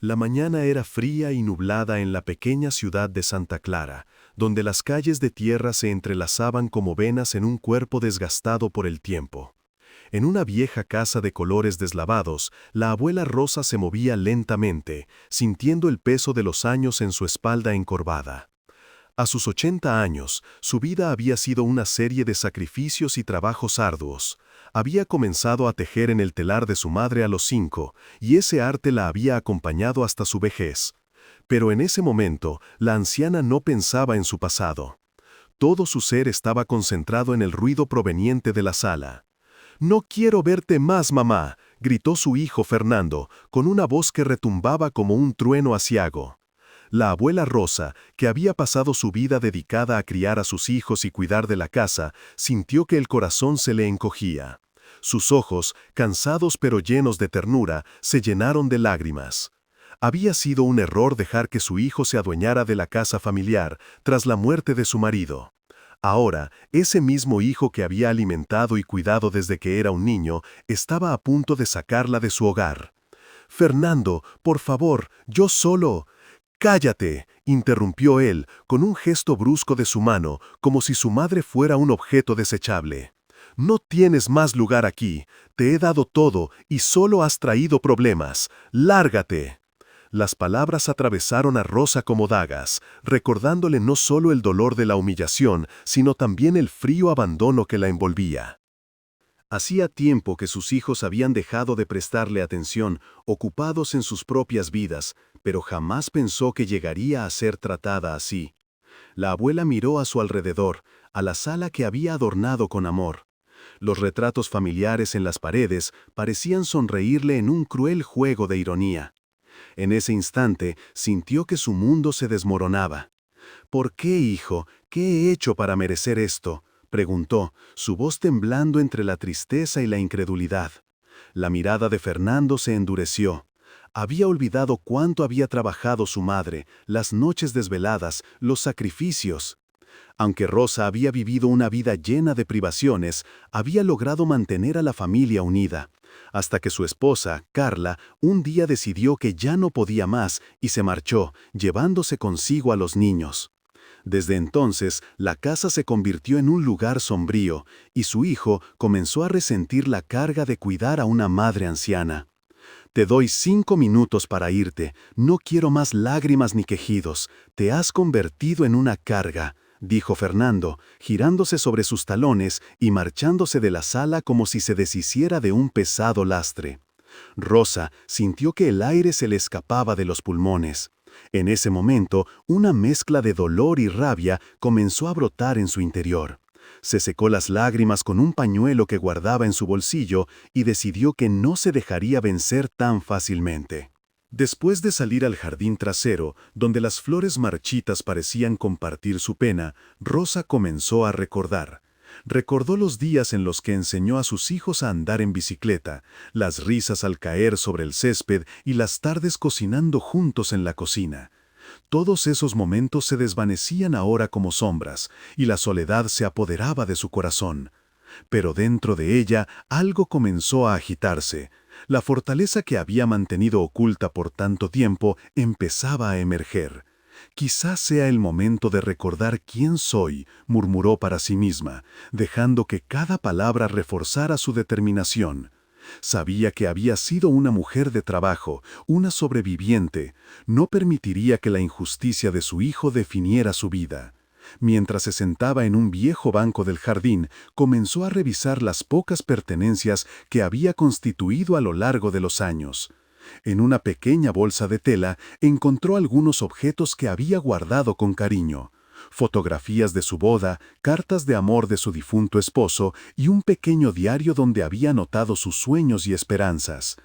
La mañana era fría y nublada en la pequeña ciudad de Santa Clara, donde las calles de tierra se entrelazaban como venas en un cuerpo desgastado por el tiempo. En una vieja casa de colores deslavados, la abuela Rosa se movía lentamente, sintiendo el peso de los años en su espalda encorvada. A sus 80 años, su vida había sido una serie de sacrificios y trabajos arduos. Había comenzado a tejer en el telar de su madre a los 5, y ese arte la había acompañado hasta su vejez. Pero en ese momento, la anciana no pensaba en su pasado. Todo su ser estaba concentrado en el ruido proveniente de la sala. «No quiero verte más, mamá», gritó su hijo Fernando, con una voz que retumbaba como un trueno aciago. La abuela Rosa, que había pasado su vida dedicada a criar a sus hijos y cuidar de la casa, sintió que el corazón se le encogía. Sus ojos, cansados pero llenos de ternura, se llenaron de lágrimas. Había sido un error dejar que su hijo se adueñara de la casa familiar tras la muerte de su marido. Ahora, ese mismo hijo que había alimentado y cuidado desde que era un niño, estaba a punto de sacarla de su hogar. «Fernando, por favor, yo solo». «Cállate», interrumpió él, con un gesto brusco de su mano, como si su madre fuera un objeto desechable. «No tienes más lugar aquí. Te he dado todo y solo has traído problemas. ¡Lárgate!». Las palabras atravesaron a Rosa como dagas, recordándole no solo el dolor de la humillación, sino también el frío abandono que la envolvía. Hacía tiempo que sus hijos habían dejado de prestarle atención, ocupados en sus propias vidas, pero jamás pensó que llegaría a ser tratada así. La abuela miró a su alrededor, a la sala que había adornado con amor. Los retratos familiares en las paredes parecían sonreírle en un cruel juego de ironía. En ese instante sintió que su mundo se desmoronaba. «¿Por qué, hijo? ¿Qué he hecho para merecer esto?», preguntó, su voz temblando entre la tristeza y la incredulidad. La mirada de Fernando se endureció. Había olvidado cuánto había trabajado su madre, las noches desveladas, los sacrificios. Aunque Rosa había vivido una vida llena de privaciones, había logrado mantener a la familia unida, hasta que su esposa, Carla, un día decidió que ya no podía más y se marchó, llevándose consigo a los niños. Desde entonces, la casa se convirtió en un lugar sombrío, y su hijo comenzó a resentir la carga de cuidar a una madre anciana. «Te doy 5 minutos para irte. No quiero más lágrimas ni quejidos. Te has convertido en una carga», dijo Fernando, girándose sobre sus talones y marchándose de la sala como si se deshiciera de un pesado lastre. Rosa sintió que el aire se le escapaba de los pulmones. En ese momento, una mezcla de dolor y rabia comenzó a brotar en su interior. Se secó las lágrimas con un pañuelo que guardaba en su bolsillo y decidió que no se dejaría vencer tan fácilmente. Después de salir al jardín trasero, donde las flores marchitas parecían compartir su pena, Rosa comenzó a recordar. Recordó los días en los que enseñó a sus hijos a andar en bicicleta, las risas al caer sobre el césped y las tardes cocinando juntos en la cocina. Todos esos momentos se desvanecían ahora como sombras, y la soledad se apoderaba de su corazón. Pero dentro de ella algo comenzó a agitarse. La fortaleza que había mantenido oculta por tanto tiempo empezaba a emerger. «Quizás sea el momento de recordar quién soy», murmuró para sí misma, dejando que cada palabra reforzara su determinación. Sabía que había sido una mujer de trabajo, una sobreviviente. No permitiría que la injusticia de su hijo definiera su vida. Mientras se sentaba en un viejo banco del jardín, comenzó a revisar las pocas pertenencias que había constituido a lo largo de los años. En una pequeña bolsa de tela encontró algunos objetos que había guardado con cariño: fotografías de su boda, cartas de amor de su difunto esposo y un pequeño diario donde había anotado sus sueños y esperanzas.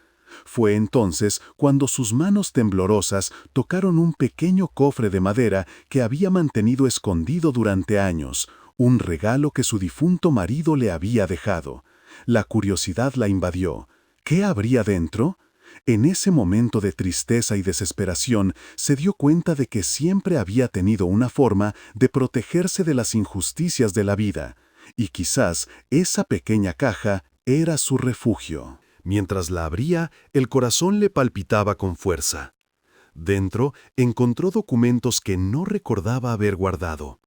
Fue entonces cuando sus manos temblorosas tocaron un pequeño cofre de madera que había mantenido escondido durante años, un regalo que su difunto marido le había dejado. La curiosidad la invadió. ¿Qué habría dentro? En ese momento de tristeza y desesperación, se dio cuenta de que siempre había tenido una forma de protegerse de las injusticias de la vida, y quizás esa pequeña caja era su refugio. Mientras la abría, el corazón le palpitaba con fuerza. Dentro encontró documentos que no recordaba haber guardado.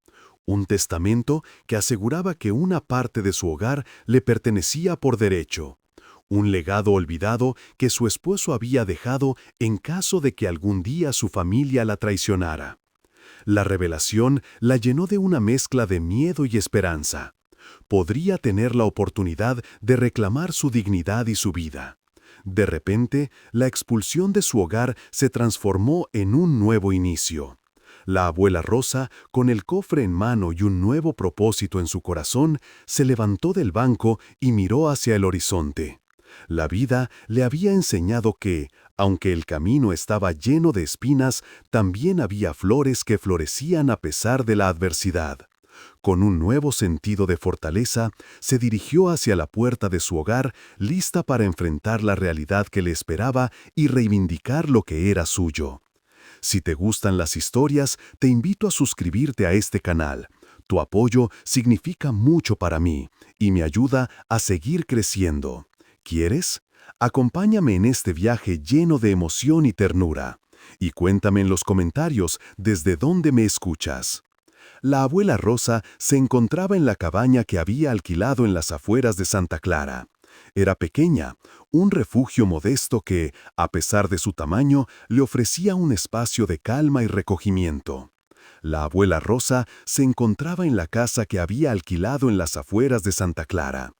Un testamento que aseguraba que una parte de su hogar le pertenecía por derecho. Un legado olvidado que su esposo había dejado en caso de que algún día su familia la traicionara. La revelación la llenó de una mezcla de miedo y esperanza. Podría tener la oportunidad de reclamar su dignidad y su vida. De repente, la expulsión de su hogar se transformó en un nuevo inicio. La abuela Rosa, con el cofre en mano y un nuevo propósito en su corazón, se levantó del banco y miró hacia el horizonte. La vida le había enseñado que, aunque el camino estaba lleno de espinas, también había flores que florecían a pesar de la adversidad. Con un nuevo sentido de fortaleza, se dirigió hacia la puerta de su hogar, lista para enfrentar la realidad que le esperaba y reivindicar lo que era suyo. Si te gustan las historias, te invito a suscribirte a este canal. Tu apoyo significa mucho para mí y me ayuda a seguir creciendo. ¿Quieres? Acompáñame en este viaje lleno de emoción y ternura. Y cuéntame en los comentarios desde dónde me escuchas. La abuela Rosa se encontraba en la cabaña que había alquilado en las afueras de Santa Clara. Era pequeña, un refugio modesto que, a pesar de su tamaño, le ofrecía un espacio de calma y recogimiento. La abuela Rosa se encontraba en la casa que había alquilado en las afueras de Santa Clara.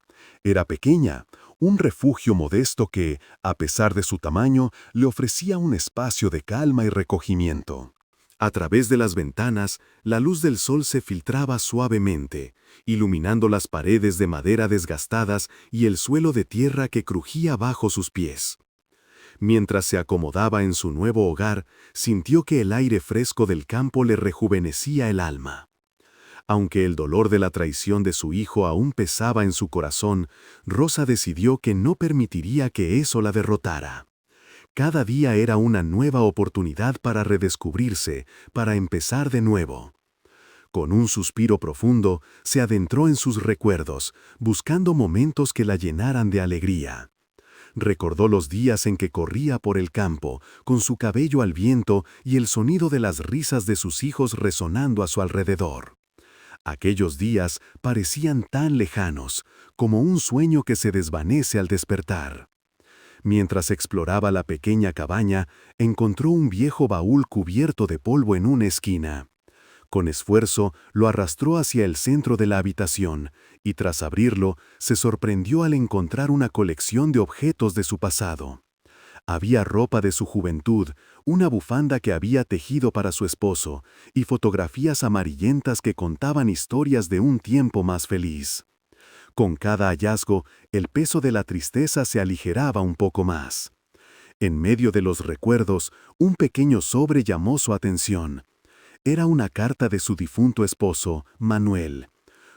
Era pequeña, un refugio modesto que, a pesar de su tamaño, le ofrecía un espacio de calma y recogimiento. A través de las ventanas, la luz del sol se filtraba suavemente, iluminando las paredes de madera desgastadas y el suelo de tierra que crujía bajo sus pies. Mientras se acomodaba en su nuevo hogar, sintió que el aire fresco del campo le rejuvenecía el alma. Aunque el dolor de la traición de su hijo aún pesaba en su corazón, Rosa decidió que no permitiría que eso la derrotara. Cada día era una nueva oportunidad para redescubrirse, para empezar de nuevo. Con un suspiro profundo, se adentró en sus recuerdos, buscando momentos que la llenaran de alegría. Recordó los días en que corría por el campo, con su cabello al viento y el sonido de las risas de sus hijos resonando a su alrededor. Aquellos días parecían tan lejanos, como un sueño que se desvanece al despertar. Mientras exploraba la pequeña cabaña, encontró un viejo baúl cubierto de polvo en una esquina. Con esfuerzo, lo arrastró hacia el centro de la habitación, y tras abrirlo, se sorprendió al encontrar una colección de objetos de su pasado. Había ropa de su juventud, una bufanda que había tejido para su esposo, y fotografías amarillentas que contaban historias de un tiempo más feliz. Con cada hallazgo, el peso de la tristeza se aligeraba un poco más. En medio de los recuerdos, un pequeño sobre llamó su atención. Era una carta de su difunto esposo, Manuel.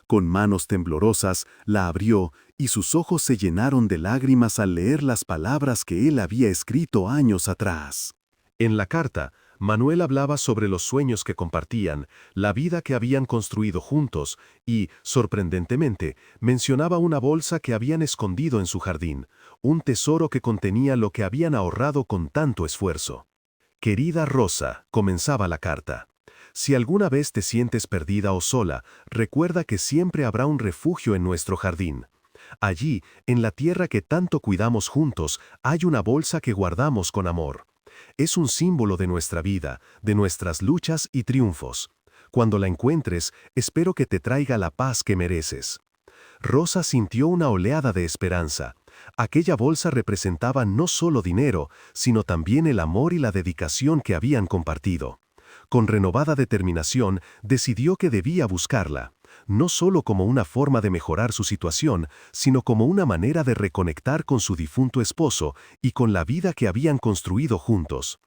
Con manos temblorosas, la abrió y sus ojos se llenaron de lágrimas al leer las palabras que él había escrito años atrás. En la carta, Manuel hablaba sobre los sueños que compartían, la vida que habían construido juntos y, sorprendentemente, mencionaba una bolsa que habían escondido en su jardín, un tesoro que contenía lo que habían ahorrado con tanto esfuerzo. Querida Rosa, comenzaba la carta. Si alguna vez te sientes perdida o sola, recuerda que siempre habrá un refugio en nuestro jardín. Allí, en la tierra que tanto cuidamos juntos, hay una bolsa que guardamos con amor. Es un símbolo de nuestra vida, de nuestras luchas y triunfos. Cuando la encuentres, espero que te traiga la paz que mereces. Rosa sintió una oleada de esperanza. Aquella bolsa representaba no solo dinero, sino también el amor y la dedicación que habían compartido. Con renovada determinación, decidió que debía buscarla, no solo como una forma de mejorar su situación, sino como una manera de reconectar con su difunto esposo y con la vida que habían construido juntos.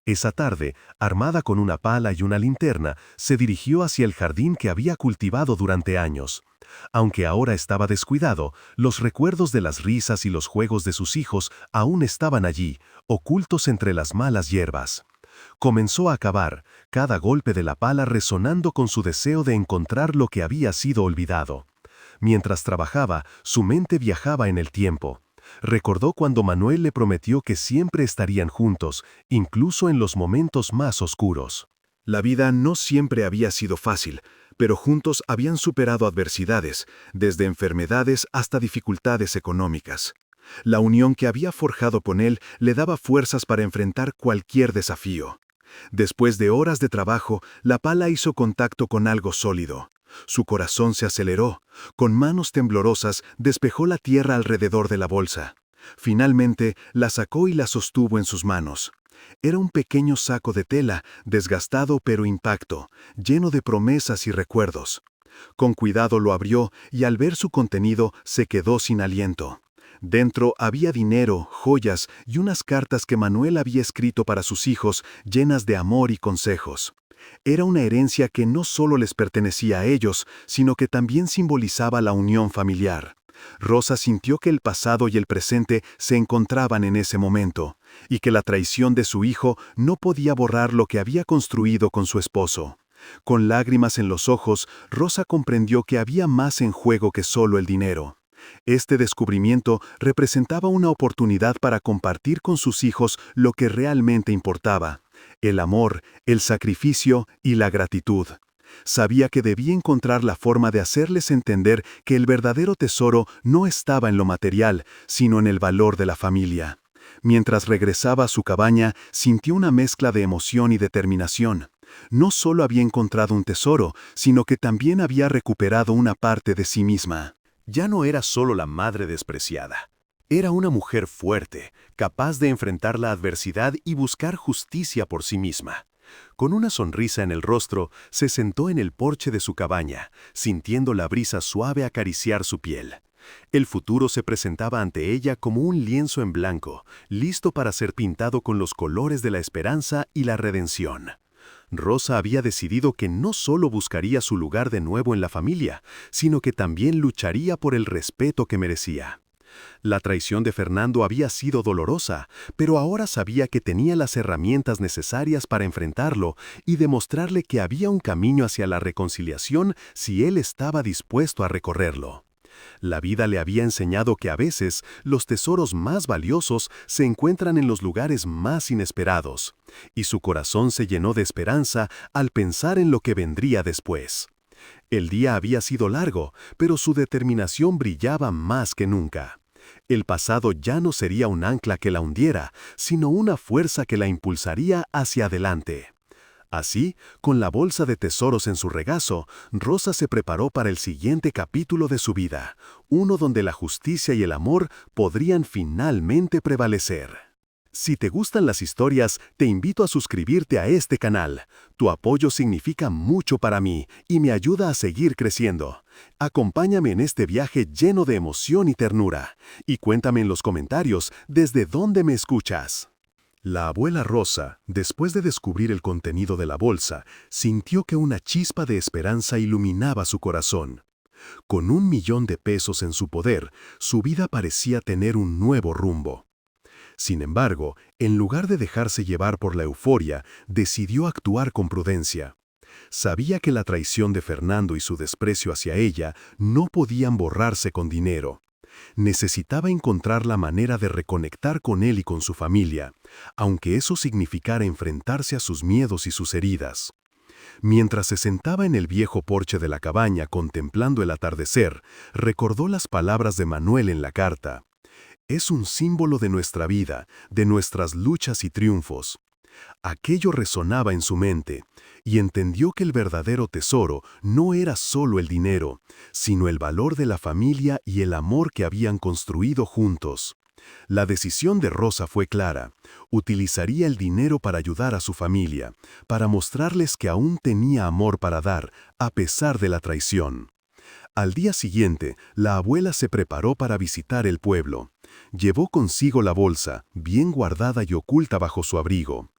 Esa tarde, armada con una pala y una linterna, se dirigió hacia el jardín que había cultivado durante años. Aunque ahora estaba descuidado, los recuerdos de las risas y los juegos de sus hijos aún estaban allí, ocultos entre las malas hierbas. Comenzó a cavar, cada golpe de la pala resonando con su deseo de encontrar lo que había sido olvidado. Mientras trabajaba, su mente viajaba en el tiempo. Recordó cuando Manuel le prometió que siempre estarían juntos, incluso en los momentos más oscuros. La vida no siempre había sido fácil, pero juntos habían superado adversidades, desde enfermedades hasta dificultades económicas. La unión que había forjado con él le daba fuerzas para enfrentar cualquier desafío. Después de horas de trabajo, la pala hizo contacto con algo sólido. Su corazón se aceleró. Con manos temblorosas despejó la tierra alrededor de la bolsa. Finalmente la sacó y la sostuvo en sus manos. Era un pequeño saco de tela, desgastado pero intacto, lleno de promesas y recuerdos. Con cuidado lo abrió y al ver su contenido se quedó sin aliento. Dentro había dinero, joyas y unas cartas que Manuel había escrito para sus hijos, llenas de amor y consejos. Era una herencia que no solo les pertenecía a ellos, sino que también simbolizaba la unión familiar. Rosa sintió que el pasado y el presente se encontraban en ese momento, y que la traición de su hijo no podía borrar lo que había construido con su esposo. Con lágrimas en los ojos, Rosa comprendió que había más en juego que solo el dinero. Este descubrimiento representaba una oportunidad para compartir con sus hijos lo que realmente importaba: el amor, el sacrificio y la gratitud. Sabía que debía encontrar la forma de hacerles entender que el verdadero tesoro no estaba en lo material, sino en el valor de la familia. Mientras regresaba a su cabaña, sintió una mezcla de emoción y determinación. No solo había encontrado un tesoro, sino que también había recuperado una parte de sí misma. Ya no era solo la madre despreciada. Era una mujer fuerte, capaz de enfrentar la adversidad y buscar justicia por sí misma. Con una sonrisa en el rostro, se sentó en el porche de su cabaña, sintiendo la brisa suave acariciar su piel. El futuro se presentaba ante ella como un lienzo en blanco, listo para ser pintado con los colores de la esperanza y la redención. Rosa había decidido que no solo buscaría su lugar de nuevo en la familia, sino que también lucharía por el respeto que merecía. La traición de Fernando había sido dolorosa, pero ahora sabía que tenía las herramientas necesarias para enfrentarlo y demostrarle que había un camino hacia la reconciliación si él estaba dispuesto a recorrerlo. La vida le había enseñado que a veces los tesoros más valiosos se encuentran en los lugares más inesperados, y su corazón se llenó de esperanza al pensar en lo que vendría después. El día había sido largo, pero su determinación brillaba más que nunca. El pasado ya no sería un ancla que la hundiera, sino una fuerza que la impulsaría hacia adelante. Así, con la bolsa de tesoros en su regazo, Rosa se preparó para el siguiente capítulo de su vida, uno donde la justicia y el amor podrían finalmente prevalecer. Si te gustan las historias, te invito a suscribirte a este canal. Tu apoyo significa mucho para mí y me ayuda a seguir creciendo. Acompáñame en este viaje lleno de emoción y ternura, y cuéntame en los comentarios desde dónde me escuchas. La abuela Rosa, después de descubrir el contenido de la bolsa, sintió que una chispa de esperanza iluminaba su corazón. Con $1.000.000 en su poder, su vida parecía tener un nuevo rumbo. Sin embargo, en lugar de dejarse llevar por la euforia, decidió actuar con prudencia. Sabía que la traición de Fernando y su desprecio hacia ella no podían borrarse con dinero. Necesitaba encontrar la manera de reconectar con él y con su familia, aunque eso significara enfrentarse a sus miedos y sus heridas. Mientras se sentaba en el viejo porche de la cabaña contemplando el atardecer, recordó las palabras de Manuel en la carta. Es un símbolo de nuestra vida, de nuestras luchas y triunfos. Aquello resonaba en su mente, y entendió que el verdadero tesoro no era solo el dinero, sino el valor de la familia y el amor que habían construido juntos. La decisión de Rosa fue clara: utilizaría el dinero para ayudar a su familia, para mostrarles que aún tenía amor para dar, a pesar de la traición. Al día siguiente, la abuela se preparó para visitar el pueblo. Llevó consigo la bolsa, bien guardada y oculta bajo su abrigo.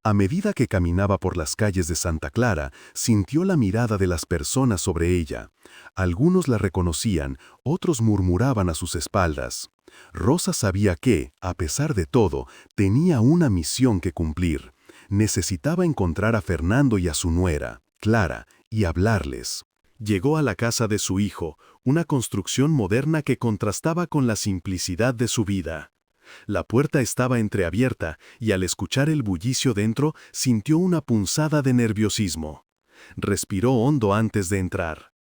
A medida que caminaba por las calles de Santa Clara, sintió la mirada de las personas sobre ella. Algunos la reconocían, otros murmuraban a sus espaldas. Rosa sabía que, a pesar de todo, tenía una misión que cumplir. Necesitaba encontrar a Fernando y a su nuera, Clara, y hablarles. Llegó a la casa de su hijo, una construcción moderna que contrastaba con la simplicidad de su vida. La puerta estaba entreabierta y al escuchar el bullicio dentro sintió una punzada de nerviosismo. Respiró hondo antes de entrar.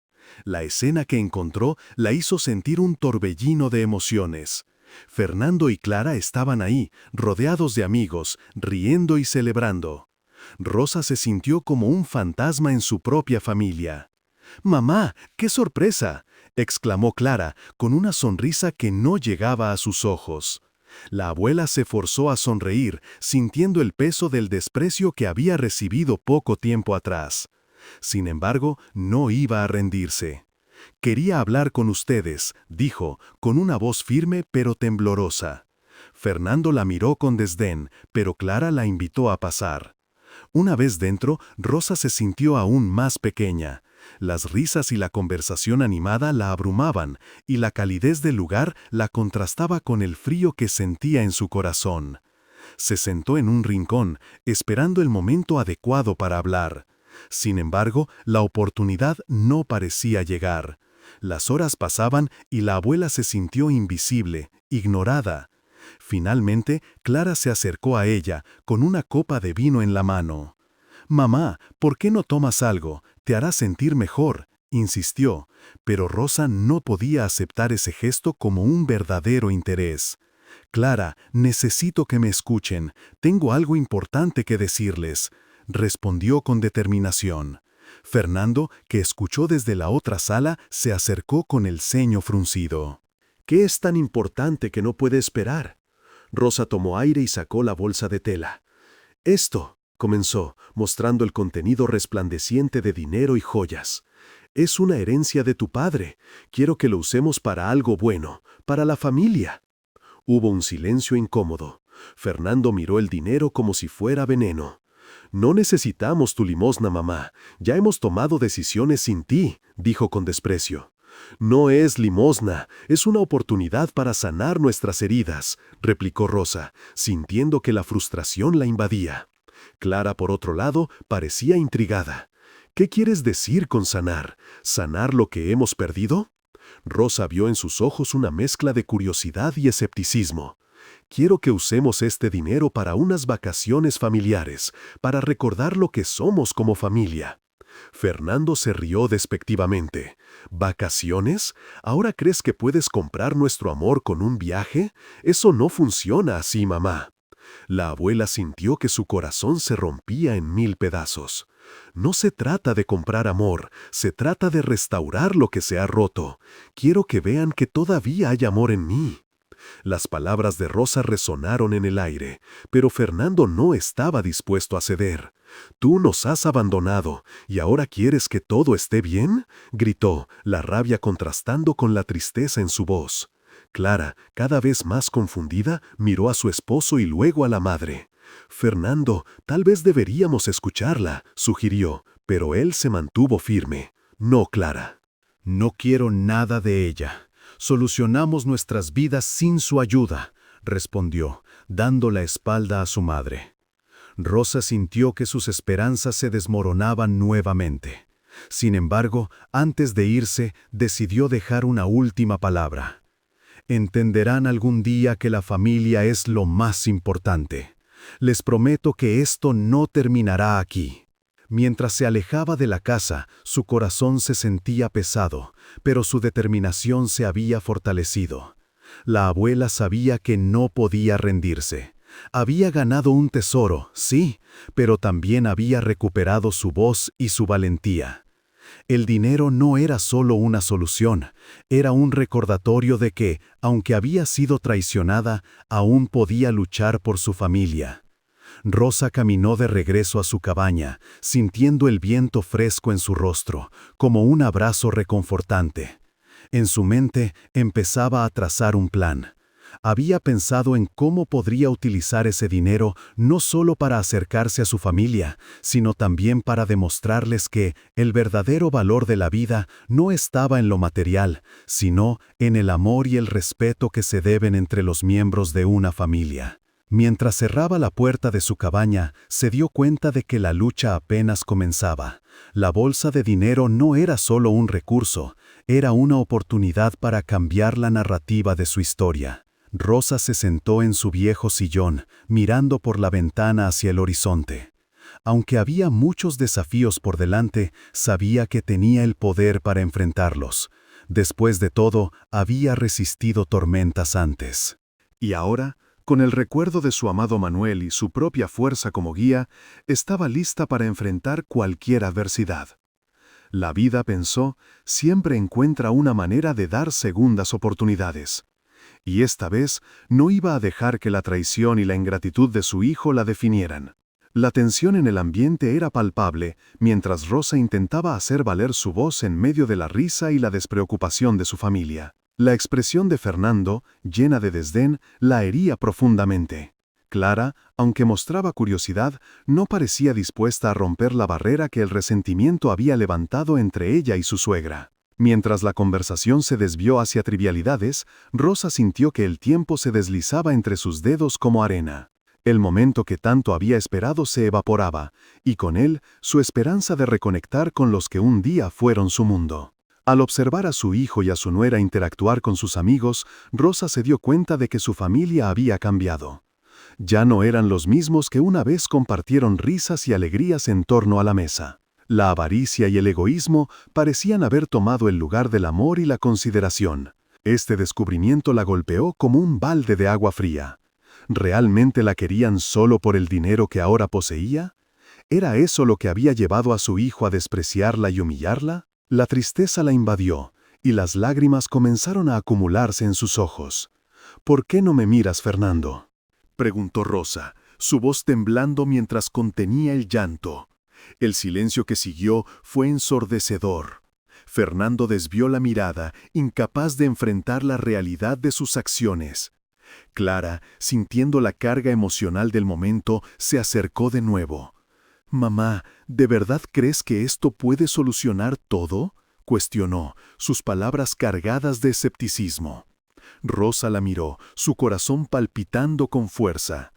La escena que encontró la hizo sentir un torbellino de emociones. Fernando y Clara estaban ahí, rodeados de amigos, riendo y celebrando. Rosa se sintió como un fantasma en su propia familia. «¡Mamá, qué sorpresa!», exclamó Clara, con una sonrisa que no llegaba a sus ojos. La abuela se forzó a sonreír, sintiendo el peso del desprecio que había recibido poco tiempo atrás. Sin embargo, no iba a rendirse. «Quería hablar con ustedes», dijo, con una voz firme pero temblorosa. Fernando la miró con desdén, pero Clara la invitó a pasar. Una vez dentro, Rosa se sintió aún más pequeña. Las risas y la conversación animada la abrumaban, y la calidez del lugar la contrastaba con el frío que sentía en su corazón. Se sentó en un rincón, esperando el momento adecuado para hablar. Sin embargo, la oportunidad no parecía llegar. Las horas pasaban y la abuela se sintió invisible, ignorada. Finalmente, Clara se acercó a ella, con una copa de vino en la mano. «Mamá, ¿por qué no tomas algo? Te hará sentir mejor», insistió, pero Rosa no podía aceptar ese gesto como un verdadero interés. «Clara, necesito que me escuchen. Tengo algo importante que decirles», respondió con determinación. Fernando, que escuchó desde la otra sala, se acercó con el ceño fruncido. «¿Qué es tan importante que no puede esperar?». Rosa tomó aire y sacó la bolsa de tela. «Esto», comenzó, mostrando el contenido resplandeciente de dinero y joyas. «Es una herencia de tu padre. Quiero que lo usemos para algo bueno, para la familia». Hubo un silencio incómodo. Fernando miró el dinero como si fuera veneno. «No necesitamos tu limosna, mamá. Ya hemos tomado decisiones sin ti», dijo con desprecio. «No es limosna, es una oportunidad para sanar nuestras heridas», replicó Rosa, sintiendo que la frustración la invadía. Clara, por otro lado, parecía intrigada. «¿Qué quieres decir con sanar? ¿Sanar lo que hemos perdido?». Rosa vio en sus ojos una mezcla de curiosidad y escepticismo. «Quiero que usemos este dinero para unas vacaciones familiares, para recordar lo que somos como familia». Fernando se rió despectivamente. «¿Vacaciones? ¿Ahora crees que puedes comprar nuestro amor con un viaje? Eso no funciona así, mamá». La abuela sintió que su corazón se rompía en 1000 pedazos. «No se trata de comprar amor, se trata de restaurar lo que se ha roto. Quiero que vean que todavía hay amor en mí». Las palabras de Rosa resonaron en el aire, pero Fernando no estaba dispuesto a ceder. «Tú nos has abandonado, ¿y ahora quieres que todo esté bien?», gritó, la rabia contrastando con la tristeza en su voz. Clara, cada vez más confundida, miró a su esposo y luego a la madre. «Fernando, tal vez deberíamos escucharla», sugirió, pero él se mantuvo firme. «No, Clara. No quiero nada de ella. Solucionamos nuestras vidas sin su ayuda», respondió, dando la espalda a su madre. Rosa sintió que sus esperanzas se desmoronaban nuevamente. Sin embargo, antes de irse, decidió dejar una última palabra. «Entenderán algún día que la familia es lo más importante. Les prometo que esto no terminará aquí». Mientras se alejaba de la casa, su corazón se sentía pesado, pero su determinación se había fortalecido. La abuela sabía que no podía rendirse. Había ganado un tesoro, sí, pero también había recuperado su voz y su valentía. El dinero no era solo una solución, era un recordatorio de que, aunque había sido traicionada, aún podía luchar por su familia. Rosa caminó de regreso a su cabaña, sintiendo el viento fresco en su rostro, como un abrazo reconfortante. En su mente empezaba a trazar un plan. Había pensado en cómo podría utilizar ese dinero no solo para acercarse a su familia, sino también para demostrarles que el verdadero valor de la vida no estaba en lo material, sino en el amor y el respeto que se deben entre los miembros de una familia. Mientras cerraba la puerta de su cabaña, se dio cuenta de que la lucha apenas comenzaba. La bolsa de dinero no era solo un recurso, era una oportunidad para cambiar la narrativa de su historia. Rosa se sentó en su viejo sillón, mirando por la ventana hacia el horizonte. Aunque había muchos desafíos por delante, sabía que tenía el poder para enfrentarlos. Después de todo, había resistido tormentas antes. Y ahora, con el recuerdo de su amado Manuel y su propia fuerza como guía, estaba lista para enfrentar cualquier adversidad. La vida, pensó, siempre encuentra una manera de dar segundas oportunidades. Y esta vez no iba a dejar que la traición y la ingratitud de su hijo la definieran. La tensión en el ambiente era palpable, mientras Rosa intentaba hacer valer su voz en medio de la risa y la despreocupación de su familia. La expresión de Fernando, llena de desdén, la hería profundamente. Clara, aunque mostraba curiosidad, no parecía dispuesta a romper la barrera que el resentimiento había levantado entre ella y su suegra. Mientras la conversación se desvió hacia trivialidades, Rosa sintió que el tiempo se deslizaba entre sus dedos como arena. El momento que tanto había esperado se evaporaba, y con él su esperanza de reconectar con los que un día fueron su mundo. Al observar a su hijo y a su nuera interactuar con sus amigos, Rosa se dio cuenta de que su familia había cambiado. Ya no eran los mismos que una vez compartieron risas y alegrías en torno a la mesa. La avaricia y el egoísmo parecían haber tomado el lugar del amor y la consideración. Este descubrimiento la golpeó como un balde de agua fría. ¿Realmente la querían solo por el dinero que ahora poseía? ¿Era eso lo que había llevado a su hijo a despreciarla y humillarla? La tristeza la invadió, y las lágrimas comenzaron a acumularse en sus ojos. «¿Por qué no me miras, Fernando?», preguntó Rosa, su voz temblando mientras contenía el llanto. El silencio que siguió fue ensordecedor. Fernando desvió la mirada, incapaz de enfrentar la realidad de sus acciones. Clara, sintiendo la carga emocional del momento, se acercó de nuevo. «Mamá, ¿de verdad crees que esto puede solucionar todo?», cuestionó, sus palabras cargadas de escepticismo. Rosa la miró, su corazón palpitando con fuerza.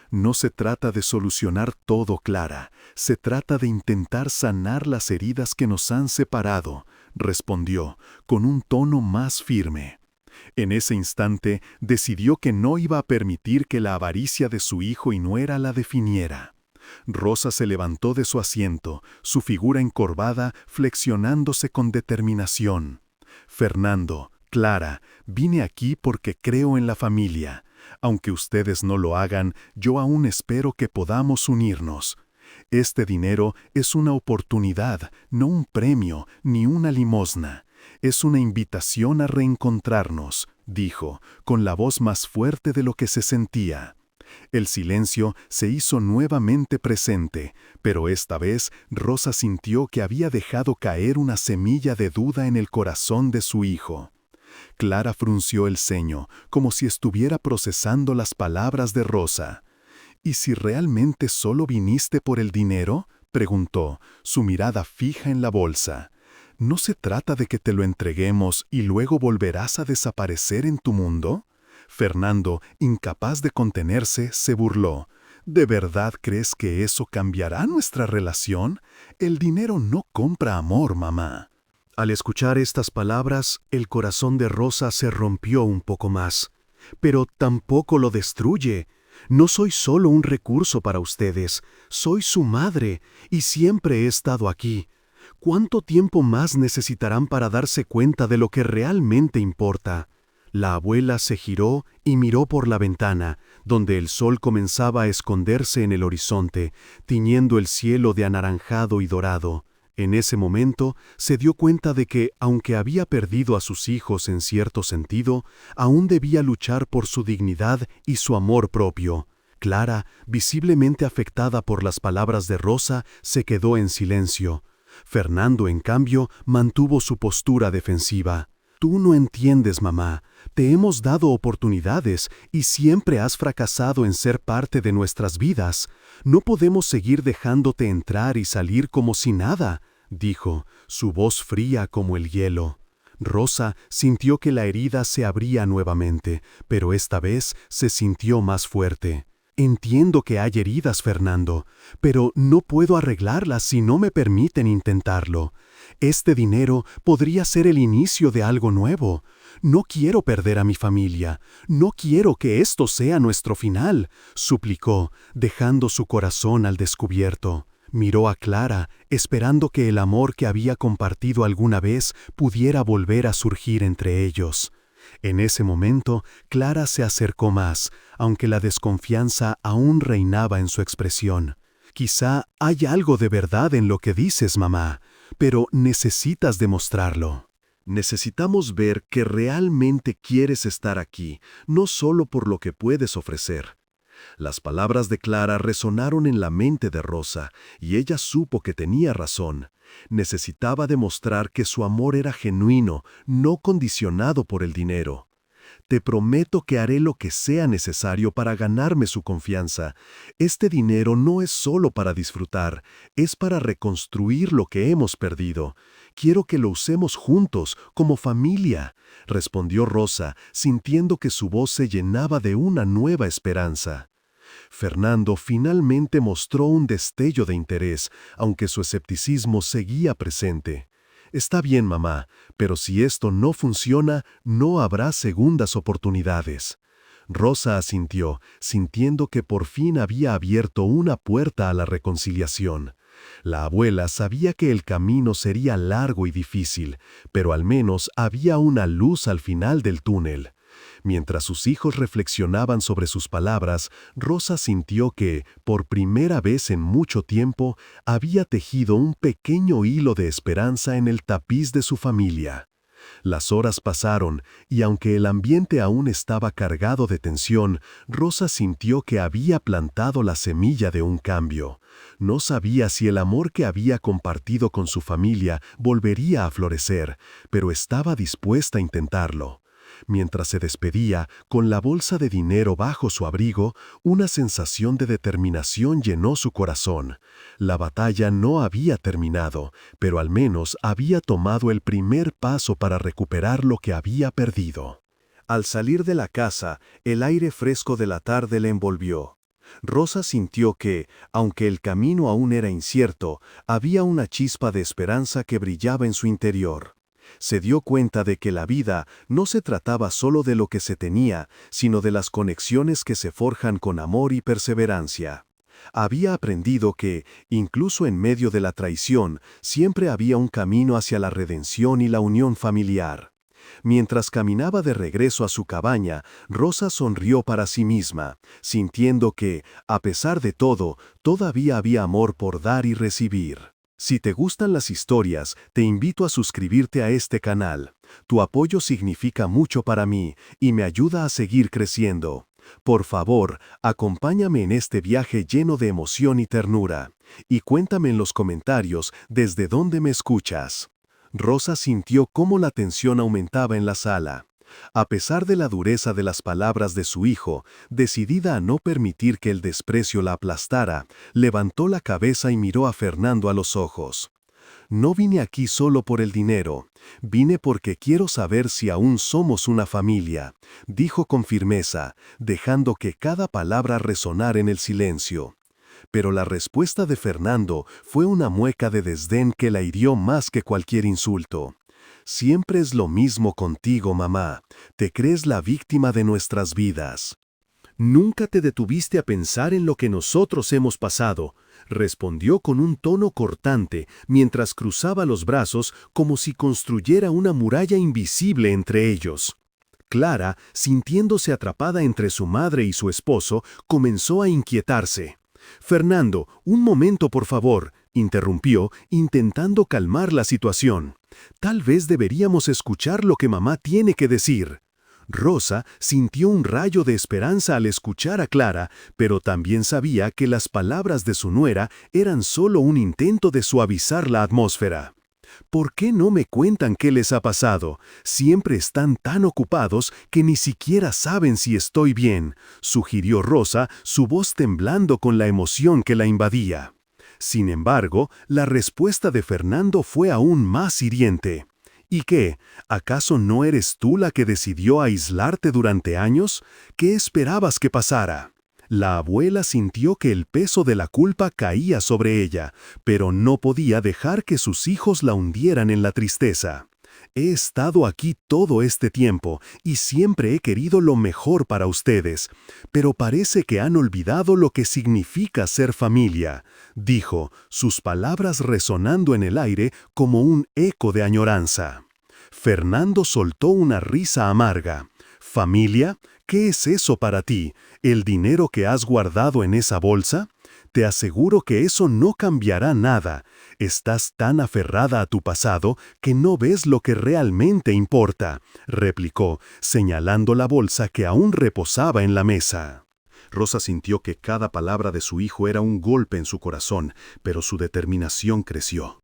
«No se trata de solucionar todo, Clara, se trata de intentar sanar las heridas que nos han separado», respondió, con un tono más firme. En ese instante decidió que no iba a permitir que la avaricia de su hijo y nuera la definiera. Rosa se levantó de su asiento, su figura encorvada, flexionándose con determinación. «Fernando, Clara, vine aquí porque creo en la familia. Aunque ustedes no lo hagan, yo aún espero que podamos unirnos. Este dinero es una oportunidad, no un premio, ni una limosna. Es una invitación a reencontrarnos», dijo, con la voz más fuerte de lo que se sentía. El silencio se hizo nuevamente presente, pero esta vez Rosa sintió que había dejado caer una semilla de duda en el corazón de su hijo. Clara frunció el ceño, como si estuviera procesando las palabras de Rosa. «¿Y si realmente solo viniste por el dinero?», preguntó, su mirada fija en la bolsa. «¿No se trata de que te lo entreguemos y luego volverás a desaparecer en tu mundo?». Fernando, incapaz de contenerse, se burló. «¿De verdad crees que eso cambiará nuestra relación? El dinero no compra amor, mamá». Al escuchar estas palabras, el corazón de Rosa se rompió un poco más. «Pero tampoco lo destruye. No soy solo un recurso para ustedes, soy su madre y siempre he estado aquí. ¿Cuánto tiempo más necesitarán para darse cuenta de lo que realmente importa?». La abuela se giró y miró por la ventana, donde el sol comenzaba a esconderse en el horizonte, tiñendo el cielo de anaranjado y dorado. En ese momento se dio cuenta de que, aunque había perdido a sus hijos en cierto sentido, aún debía luchar por su dignidad y su amor propio. Clara, visiblemente afectada por las palabras de Rosa, se quedó en silencio. Fernando, en cambio, mantuvo su postura defensiva. «Tú no entiendes, mamá. Te hemos dado oportunidades y siempre has fracasado en ser parte de nuestras vidas. No podemos seguir dejándote entrar y salir como si nada», dijo, su voz fría como el hielo. Rosa sintió que la herida se abría nuevamente, pero esta vez se sintió más fuerte. Entiendo que hay heridas, Fernando, pero no puedo arreglarlas si no me permiten intentarlo. Este dinero podría ser el inicio de algo nuevo. No quiero perder a mi familia. No quiero que esto sea nuestro final, suplicó, dejando su corazón al descubierto. Miró a Clara, esperando que el amor que había compartido alguna vez pudiera volver a surgir entre ellos. En ese momento, Clara se acercó más, aunque la desconfianza aún reinaba en su expresión. Quizá hay algo de verdad en lo que dices, mamá, pero necesitas demostrarlo. Necesitamos ver que realmente quieres estar aquí, no solo por lo que puedes ofrecer. Las palabras de Clara resonaron en la mente de Rosa, y ella supo que tenía razón. Necesitaba demostrar que su amor era genuino, no condicionado por el dinero. Te prometo que haré lo que sea necesario para ganarme su confianza. Este dinero no es solo para disfrutar, es para reconstruir lo que hemos perdido. Quiero que lo usemos juntos, como familia, respondió Rosa, sintiendo que su voz se llenaba de una nueva esperanza. Fernando finalmente mostró un destello de interés, aunque su escepticismo seguía presente. Está bien, mamá, pero si esto no funciona, no habrá segundas oportunidades. Rosa asintió, sintiendo que por fin había abierto una puerta a la reconciliación. La abuela sabía que el camino sería largo y difícil, pero al menos había una luz al final del túnel. Mientras sus hijos reflexionaban sobre sus palabras, Rosa sintió que, por primera vez en mucho tiempo, había tejido un pequeño hilo de esperanza en el tapiz de su familia. Las horas pasaron, y aunque el ambiente aún estaba cargado de tensión, Rosa sintió que había plantado la semilla de un cambio. No sabía si el amor que había compartido con su familia volvería a florecer, pero estaba dispuesta a intentarlo. Mientras se despedía, con la bolsa de dinero bajo su abrigo, una sensación de determinación llenó su corazón. La batalla no había terminado, pero al menos había tomado el primer paso para recuperar lo que había perdido. Al salir de la casa, el aire fresco de la tarde le envolvió. Rosa sintió que, aunque el camino aún era incierto, había una chispa de esperanza que brillaba en su interior. Se dio cuenta de que la vida no se trataba solo de lo que se tenía, sino de las conexiones que se forjan con amor y perseverancia. Había aprendido que, incluso en medio de la traición, siempre había un camino hacia la redención y la unión familiar. Mientras caminaba de regreso a su cabaña, Rosa sonrió para sí misma, sintiendo que, a pesar de todo, todavía había amor por dar y recibir. Si te gustan las historias, te invito a suscribirte a este canal. Tu apoyo significa mucho para mí y me ayuda a seguir creciendo. Por favor, acompáñame en este viaje lleno de emoción y ternura. Y cuéntame en los comentarios desde dónde me escuchas. Rosa sintió cómo la tensión aumentaba en la sala. A pesar de la dureza de las palabras de su hijo, decidida a no permitir que el desprecio la aplastara, levantó la cabeza y miró a Fernando a los ojos. No vine aquí solo por el dinero, vine porque quiero saber si aún somos una familia, dijo con firmeza, dejando que cada palabra resonara en el silencio. Pero la respuesta de Fernando fue una mueca de desdén que la hirió más que cualquier insulto. Siempre es lo mismo contigo, mamá. Te crees la víctima de nuestras vidas. Nunca te detuviste a pensar en lo que nosotros hemos pasado, respondió con un tono cortante mientras cruzaba los brazos como si construyera una muralla invisible entre ellos. Clara, sintiéndose atrapada entre su madre y su esposo, comenzó a inquietarse. Fernando, un momento por favor, interrumpió, intentando calmar la situación. Tal vez deberíamos escuchar lo que mamá tiene que decir. Rosa sintió un rayo de esperanza al escuchar a Clara, pero también sabía que las palabras de su nuera eran solo un intento de suavizar la atmósfera. ¿Por qué no me cuentan qué les ha pasado? Siempre están tan ocupados que ni siquiera saben si estoy bien, sugirió Rosa, su voz temblando con la emoción que la invadía. Sin embargo, la respuesta de Fernando fue aún más hiriente. ¿Y qué? ¿Acaso no eres tú la que decidió aislarte durante años? ¿Qué esperabas que pasara? La abuela sintió que el peso de la culpa caía sobre ella, pero no podía dejar que sus hijos la hundieran en la tristeza. He estado aquí todo este tiempo y siempre he querido lo mejor para ustedes, pero parece que han olvidado lo que significa ser familia, dijo, sus palabras resonando en el aire como un eco de añoranza. Fernando soltó una risa amarga. ¿Familia? ¿Qué es eso para ti? ¿El dinero que has guardado en esa bolsa? Te aseguro que eso no cambiará nada. Estás tan aferrada a tu pasado que no ves lo que realmente importa, replicó, señalando la bolsa que aún reposaba en la mesa. Rosa sintió que cada palabra de su hijo era un golpe en su corazón, pero su determinación creció.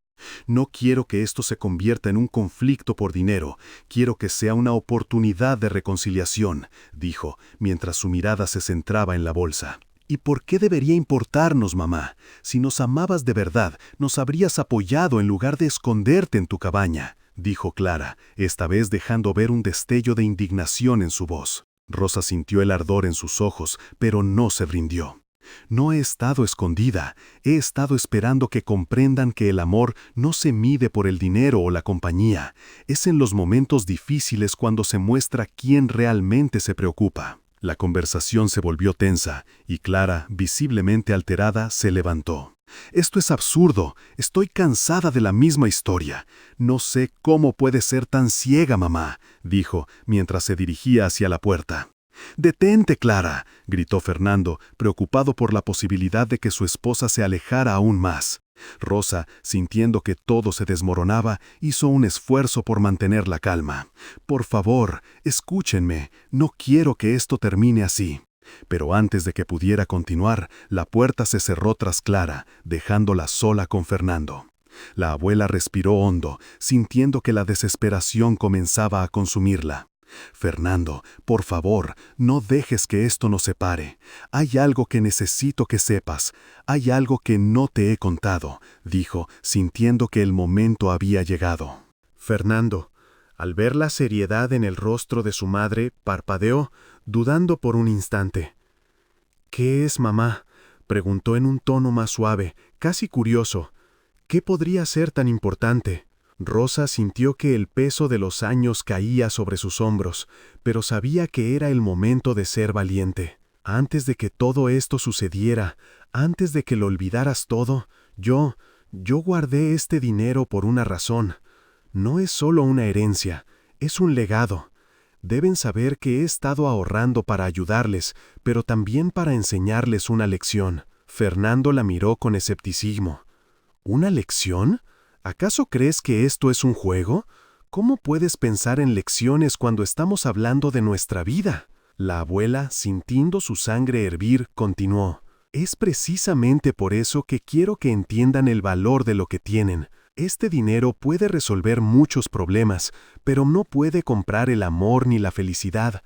No quiero que esto se convierta en un conflicto por dinero, quiero que sea una oportunidad de reconciliación, dijo, mientras su mirada se centraba en la bolsa. ¿Y por qué debería importarnos, mamá? Si nos amabas de verdad, nos habrías apoyado en lugar de esconderte en tu cabaña, dijo Clara, esta vez dejando ver un destello de indignación en su voz. Rosa sintió el ardor en sus ojos, pero no se rindió. No he estado escondida, he estado esperando que comprendan que el amor no se mide por el dinero o la compañía, es en los momentos difíciles cuando se muestra quién realmente se preocupa. La conversación se volvió tensa y Clara, visiblemente alterada, se levantó. Esto es absurdo, estoy cansada de la misma historia. No sé cómo puede ser tan ciega, mamá, dijo, mientras se dirigía hacia la puerta. «Detente, Clara», gritó Fernando, preocupado por la posibilidad de que su esposa se alejara aún más. Rosa, sintiendo que todo se desmoronaba, hizo un esfuerzo por mantener la calma. «Por favor, escúchenme, no quiero que esto termine así». Pero antes de que pudiera continuar, la puerta se cerró tras Clara, dejándola sola con Fernando. La abuela respiró hondo, sintiendo que la desesperación comenzaba a consumirla. «Fernando, por favor, no dejes que esto nos separe. Hay algo que necesito que sepas. Hay algo que no te he contado», dijo, sintiendo que el momento había llegado. Fernando, al ver la seriedad en el rostro de su madre, parpadeó, dudando por un instante. «¿Qué es, mamá?», preguntó en un tono más suave, casi curioso. «¿Qué podría ser tan importante?». Rosa sintió que el peso de los años caía sobre sus hombros, pero sabía que era el momento de ser valiente. «Antes de que todo esto sucediera, antes de que lo olvidaras todo, yo guardé este dinero por una razón. No es solo una herencia, es un legado. Deben saber que he estado ahorrando para ayudarles, pero también para enseñarles una lección». Fernando la miró con escepticismo. «¿Una lección? ¿Acaso crees que esto es un juego? ¿Cómo puedes pensar en lecciones cuando estamos hablando de nuestra vida?». La abuela, sintiendo su sangre hervir, continuó. «Es precisamente por eso que quiero que entiendan el valor de lo que tienen. Este dinero puede resolver muchos problemas, pero no puede comprar el amor ni la felicidad.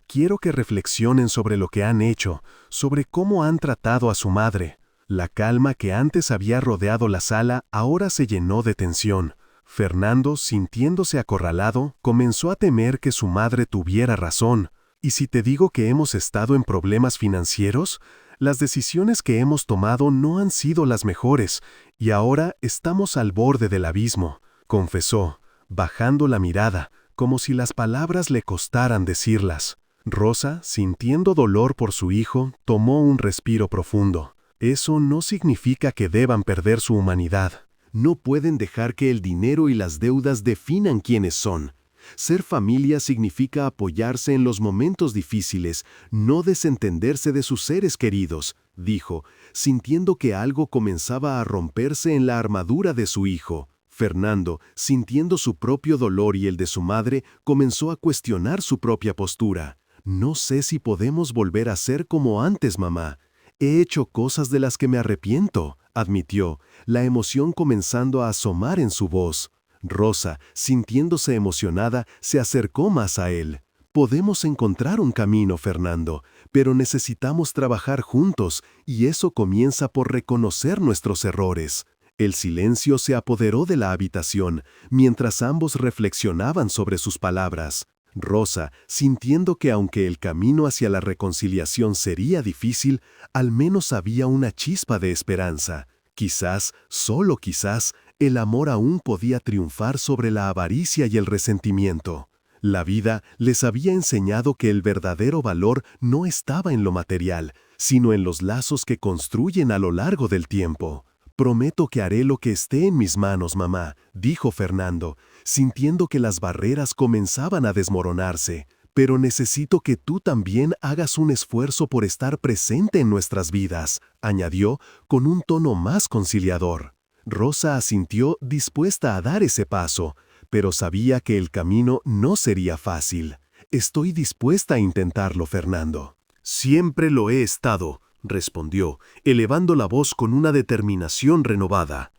Quiero que reflexionen sobre lo que han hecho, sobre cómo han tratado a su madre». La calma que antes había rodeado la sala ahora se llenó de tensión. Fernando, sintiéndose acorralado, comenzó a temer que su madre tuviera razón. «¿Y si te digo que hemos estado en problemas financieros? Las decisiones que hemos tomado no han sido las mejores, y ahora estamos al borde del abismo», confesó, bajando la mirada, como si las palabras le costaran decirlas. Rosa, sintiendo dolor por su hijo, tomó un respiro profundo. «Eso no significa que deban perder su humanidad. No pueden dejar que el dinero y las deudas definan quiénes son. Ser familia significa apoyarse en los momentos difíciles, no desentenderse de sus seres queridos», dijo, sintiendo que algo comenzaba a romperse en la armadura de su hijo. Fernando, sintiendo su propio dolor y el de su madre, comenzó a cuestionar su propia postura. «No sé si podemos volver a ser como antes, mamá. He hecho cosas de las que me arrepiento», admitió, la emoción comenzando a asomar en su voz. Rosa, sintiéndose emocionada, se acercó más a él. «Podemos encontrar un camino, Fernando, pero necesitamos trabajar juntos, y eso comienza por reconocer nuestros errores». El silencio se apoderó de la habitación, mientras ambos reflexionaban sobre sus palabras. Rosa, sintiendo que aunque el camino hacia la reconciliación sería difícil, al menos había una chispa de esperanza. Quizás, solo quizás, el amor aún podía triunfar sobre la avaricia y el resentimiento. La vida les había enseñado que el verdadero valor no estaba en lo material, sino en los lazos que construyen a lo largo del tiempo. «Prometo que haré lo que esté en mis manos, mamá», dijo Fernando, sintiendo que las barreras comenzaban a desmoronarse. «Pero necesito que tú también hagas un esfuerzo por estar presente en nuestras vidas», añadió con un tono más conciliador. Rosa asintió dispuesta a dar ese paso, pero sabía que el camino no sería fácil. «Estoy dispuesta a intentarlo, Fernando». «Siempre lo he estado», respondió, elevando la voz con una determinación renovada.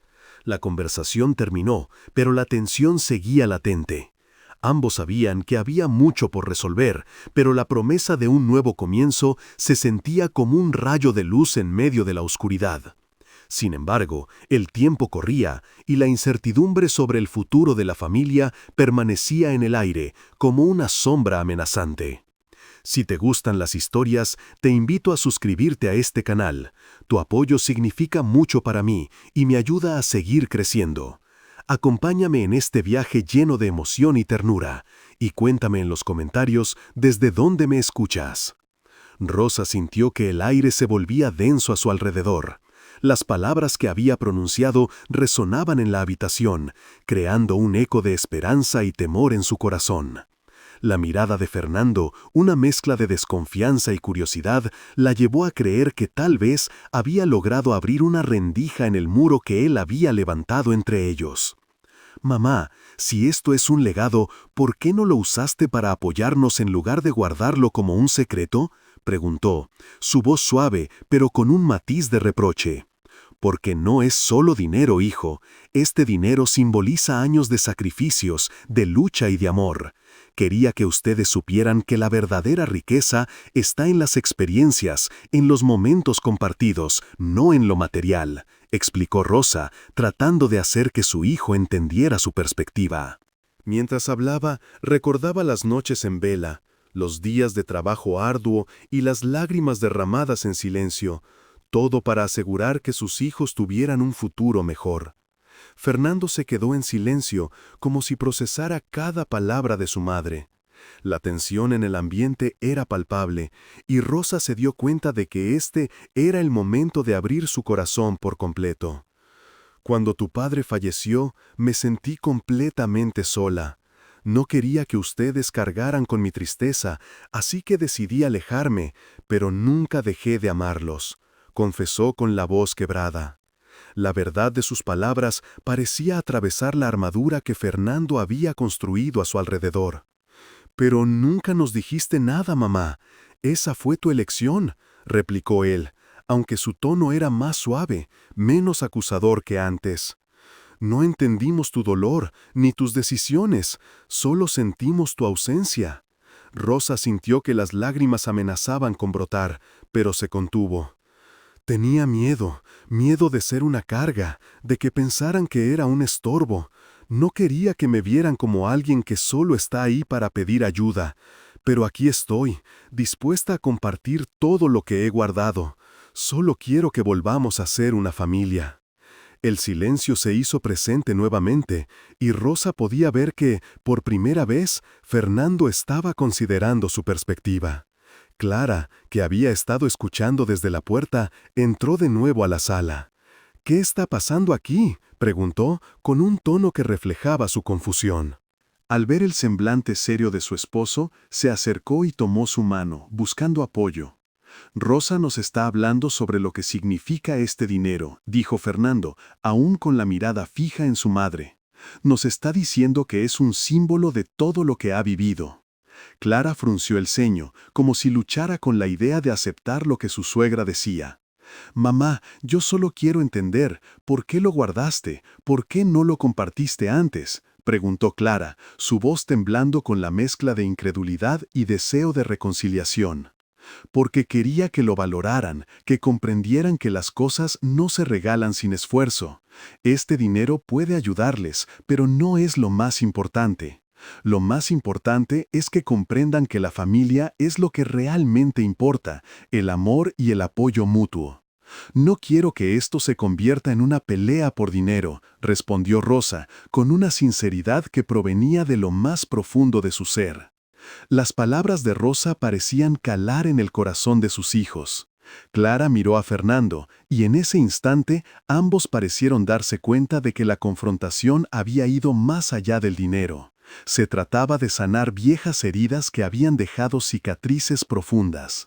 La conversación terminó, pero la tensión seguía latente. Ambos sabían que había mucho por resolver, pero la promesa de un nuevo comienzo se sentía como un rayo de luz en medio de la oscuridad. Sin embargo, el tiempo corría y la incertidumbre sobre el futuro de la familia permanecía en el aire como una sombra amenazante. Si te gustan las historias, te invito a suscribirte a este canal. Tu apoyo significa mucho para mí y me ayuda a seguir creciendo. Acompáñame en este viaje lleno de emoción y ternura, y cuéntame en los comentarios desde dónde me escuchas. Rosa sintió que el aire se volvía denso a su alrededor. Las palabras que había pronunciado resonaban en la habitación, creando un eco de esperanza y temor en su corazón. La mirada de Fernando, una mezcla de desconfianza y curiosidad, la llevó a creer que tal vez había logrado abrir una rendija en el muro que él había levantado entre ellos. «Mamá, si esto es un legado, ¿por qué no lo usaste para apoyarnos en lugar de guardarlo como un secreto?», preguntó, su voz suave, pero con un matiz de reproche. «Porque no es solo dinero, hijo. Este dinero simboliza años de sacrificios, de lucha y de amor. Quería que ustedes supieran que la verdadera riqueza está en las experiencias, en los momentos compartidos, no en lo material», explicó Rosa, tratando de hacer que su hijo entendiera su perspectiva. Mientras hablaba, recordaba las noches en vela, los días de trabajo arduo y las lágrimas derramadas en silencio, todo para asegurar que sus hijos tuvieran un futuro mejor. Fernando se quedó en silencio, como si procesara cada palabra de su madre. La tensión en el ambiente era palpable, y Rosa se dio cuenta de que este era el momento de abrir su corazón por completo. «Cuando tu padre falleció, me sentí completamente sola. No quería que ustedes cargaran con mi tristeza, así que decidí alejarme, pero nunca dejé de amarlos», confesó con la voz quebrada. La verdad de sus palabras parecía atravesar la armadura que Fernando había construido a su alrededor. «Pero nunca nos dijiste nada, mamá. Esa fue tu elección», replicó él, aunque su tono era más suave, menos acusador que antes. «No entendimos tu dolor, ni tus decisiones, solo sentimos tu ausencia». Rosa sintió que las lágrimas amenazaban con brotar, pero se contuvo. «Tenía miedo de ser una carga, de que pensaran que era un estorbo. No quería que me vieran como alguien que solo está ahí para pedir ayuda. Pero aquí estoy, dispuesta a compartir todo lo que he guardado. Solo quiero que volvamos a ser una familia». El silencio se hizo presente nuevamente, y Rosa podía ver que, por primera vez, Fernando estaba considerando su perspectiva. Clara, que había estado escuchando desde la puerta, entró de nuevo a la sala. «¿Qué está pasando aquí?», preguntó, con un tono que reflejaba su confusión. Al ver el semblante serio de su esposo, se acercó y tomó su mano, buscando apoyo. «Rosa nos está hablando sobre lo que significa este dinero», dijo Fernando, aún con la mirada fija en su madre. «Nos está diciendo que es un símbolo de todo lo que ha vivido». Clara frunció el ceño, como si luchara con la idea de aceptar lo que su suegra decía. «Mamá, yo solo quiero entender, ¿por qué lo guardaste? ¿Por qué no lo compartiste antes?», preguntó Clara, su voz temblando con la mezcla de incredulidad y deseo de reconciliación. «Porque quería que lo valoraran, que comprendieran que las cosas no se regalan sin esfuerzo. Este dinero puede ayudarles, pero no es lo más importante. Lo más importante es que comprendan que la familia es lo que realmente importa, el amor y el apoyo mutuo. No quiero que esto se convierta en una pelea por dinero, respondió Rosa, con una sinceridad que provenía de lo más profundo de su ser. Las palabras de Rosa parecían calar en el corazón de sus hijos. Clara miró a Fernando, y en ese instante ambos parecieron darse cuenta de que la confrontación había ido más allá del dinero. Se trataba de sanar viejas heridas que habían dejado cicatrices profundas.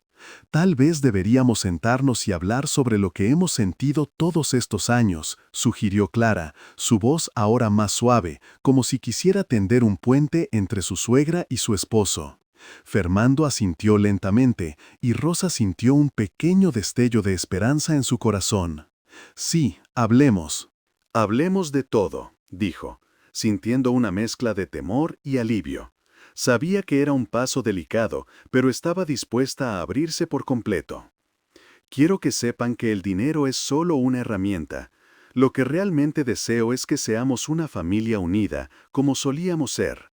Tal vez deberíamos sentarnos y hablar sobre lo que hemos sentido todos estos años, sugirió Clara, su voz ahora más suave, como si quisiera tender un puente entre su suegra y su esposo. Fernando asintió lentamente, y Rosa sintió un pequeño destello de esperanza en su corazón. Sí, hablemos. Hablemos de todo, dijo, sintiendo una mezcla de temor y alivio. Sabía que era un paso delicado, pero estaba dispuesta a abrirse por completo. Quiero que sepan que el dinero es solo una herramienta. Lo que realmente deseo es que seamos una familia unida, como solíamos ser.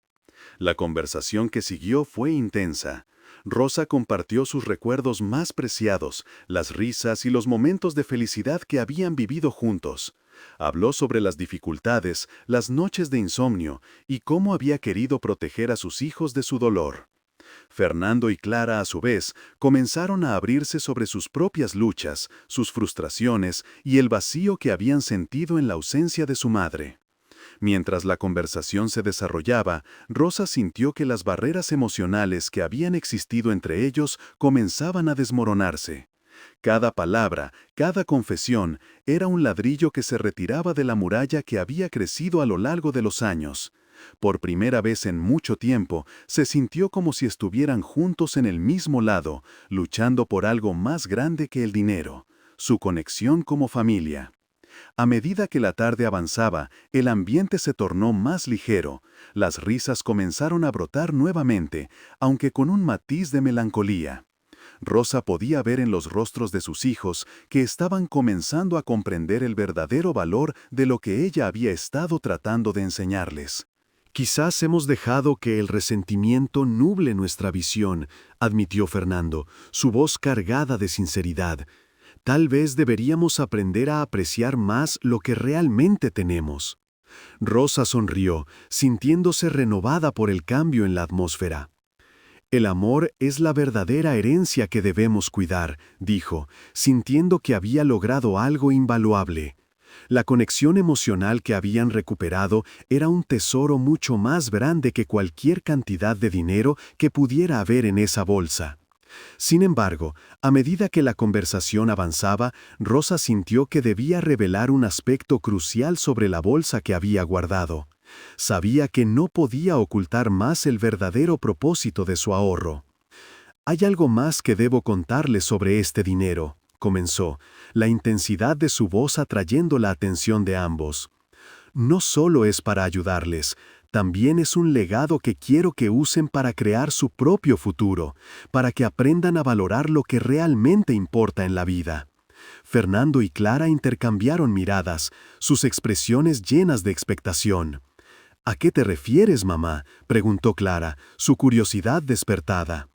La conversación que siguió fue intensa. Rosa compartió sus recuerdos más preciados, las risas y los momentos de felicidad que habían vivido juntos. Habló sobre las dificultades, las noches de insomnio y cómo había querido proteger a sus hijos de su dolor. Fernando y Clara, a su vez, comenzaron a abrirse sobre sus propias luchas, sus frustraciones y el vacío que habían sentido en la ausencia de su madre. Mientras la conversación se desarrollaba, Rosa sintió que las barreras emocionales que habían existido entre ellos comenzaban a desmoronarse. Cada palabra, cada confesión, era un ladrillo que se retiraba de la muralla que había crecido a lo largo de los años. Por primera vez en mucho tiempo, se sintió como si estuvieran juntos en el mismo lado, luchando por algo más grande que el dinero, su conexión como familia. A medida que la tarde avanzaba, el ambiente se tornó más ligero, las risas comenzaron a brotar nuevamente, aunque con un matiz de melancolía. Rosa podía ver en los rostros de sus hijos que estaban comenzando a comprender el verdadero valor de lo que ella había estado tratando de enseñarles. Quizás hemos dejado que el resentimiento nuble nuestra visión, admitió Fernando, su voz cargada de sinceridad. Tal vez deberíamos aprender a apreciar más lo que realmente tenemos. Rosa sonrió, sintiéndose renovada por el cambio en la atmósfera. El amor es la verdadera herencia que debemos cuidar, dijo, sintiendo que había logrado algo invaluable. La conexión emocional que habían recuperado era un tesoro mucho más grande que cualquier cantidad de dinero que pudiera haber en esa bolsa. Sin embargo, a medida que la conversación avanzaba, Rosa sintió que debía revelar un aspecto crucial sobre la bolsa que había guardado. Sabía que no podía ocultar más el verdadero propósito de su ahorro. «Hay algo más que debo contarles sobre este dinero», comenzó, la intensidad de su voz atrayendo la atención de ambos. «No solo es para ayudarles, también es un legado que quiero que usen para crear su propio futuro, para que aprendan a valorar lo que realmente importa en la vida». Fernando y Clara intercambiaron miradas, sus expresiones llenas de expectación. «¿A qué te refieres, mamá?», preguntó Clara, su curiosidad despertada.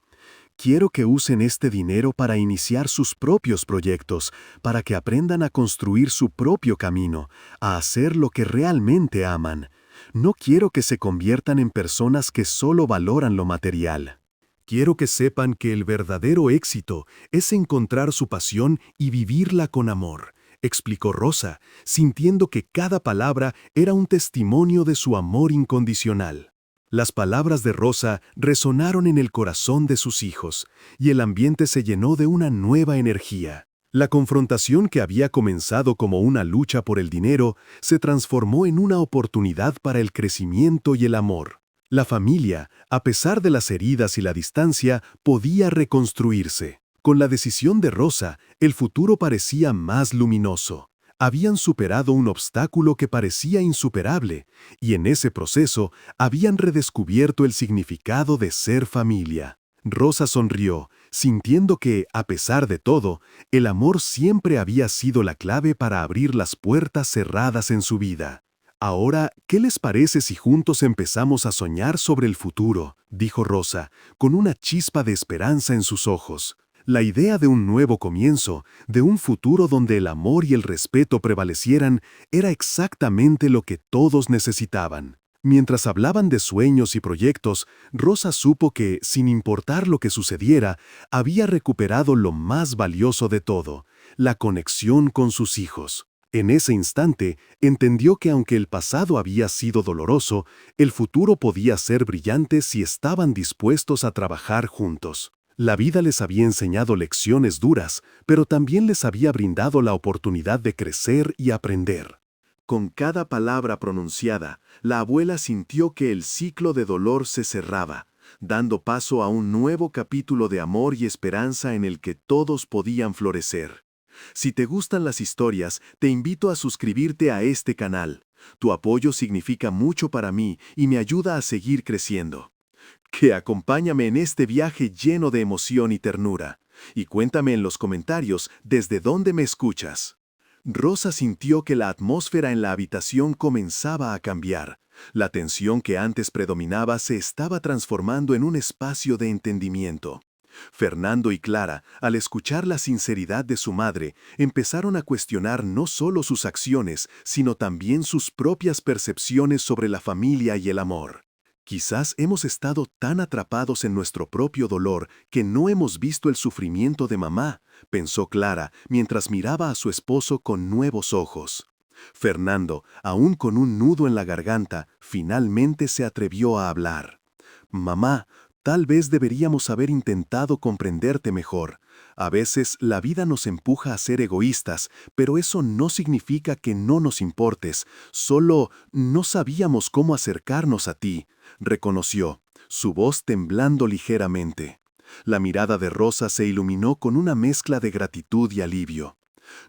«Quiero que usen este dinero para iniciar sus propios proyectos, para que aprendan a construir su propio camino, a hacer lo que realmente aman. No quiero que se conviertan en personas que solo valoran lo material. Quiero que sepan que el verdadero éxito es encontrar su pasión y vivirla con amor», explicó Rosa, sintiendo que cada palabra era un testimonio de su amor incondicional. Las palabras de Rosa resonaron en el corazón de sus hijos, y el ambiente se llenó de una nueva energía. La confrontación que había comenzado como una lucha por el dinero se transformó en una oportunidad para el crecimiento y el amor. La familia, a pesar de las heridas y la distancia, podía reconstruirse. Con la decisión de Rosa, el futuro parecía más luminoso. Habían superado un obstáculo que parecía insuperable, y en ese proceso habían redescubierto el significado de ser familia. Rosa sonrió, sintiendo que, a pesar de todo, el amor siempre había sido la clave para abrir las puertas cerradas en su vida. Ahora, ¿qué les parece si juntos empezamos a soñar sobre el futuro?, dijo Rosa, con una chispa de esperanza en sus ojos. La idea de un nuevo comienzo, de un futuro donde el amor y el respeto prevalecieran, era exactamente lo que todos necesitaban. Mientras hablaban de sueños y proyectos, Rosa supo que, sin importar lo que sucediera, había recuperado lo más valioso de todo, la conexión con sus hijos. En ese instante, entendió que aunque el pasado había sido doloroso, el futuro podía ser brillante si estaban dispuestos a trabajar juntos. La vida les había enseñado lecciones duras, pero también les había brindado la oportunidad de crecer y aprender. Con cada palabra pronunciada, la abuela sintió que el ciclo de dolor se cerraba, dando paso a un nuevo capítulo de amor y esperanza en el que todos podían florecer. Si te gustan las historias, te invito a suscribirte a este canal. Tu apoyo significa mucho para mí y me ayuda a seguir creciendo. Acompáñame en este viaje lleno de emoción y ternura. Y cuéntame en los comentarios desde dónde me escuchas. Rosa sintió que la atmósfera en la habitación comenzaba a cambiar. La tensión que antes predominaba se estaba transformando en un espacio de entendimiento. Fernando y Clara, al escuchar la sinceridad de su madre, empezaron a cuestionar no solo sus acciones, sino también sus propias percepciones sobre la familia y el amor. Quizás hemos estado tan atrapados en nuestro propio dolor que no hemos visto el sufrimiento de mamá, pensó Clara mientras miraba a su esposo con nuevos ojos. Fernando, aún con un nudo en la garganta, finalmente se atrevió a hablar. Mamá, tal vez deberíamos haber intentado comprenderte mejor. A veces la vida nos empuja a ser egoístas, pero eso no significa que no nos importes. Solo no sabíamos cómo acercarnos a ti, reconoció, su voz temblando ligeramente. La mirada de Rosa se iluminó con una mezcla de gratitud y alivio.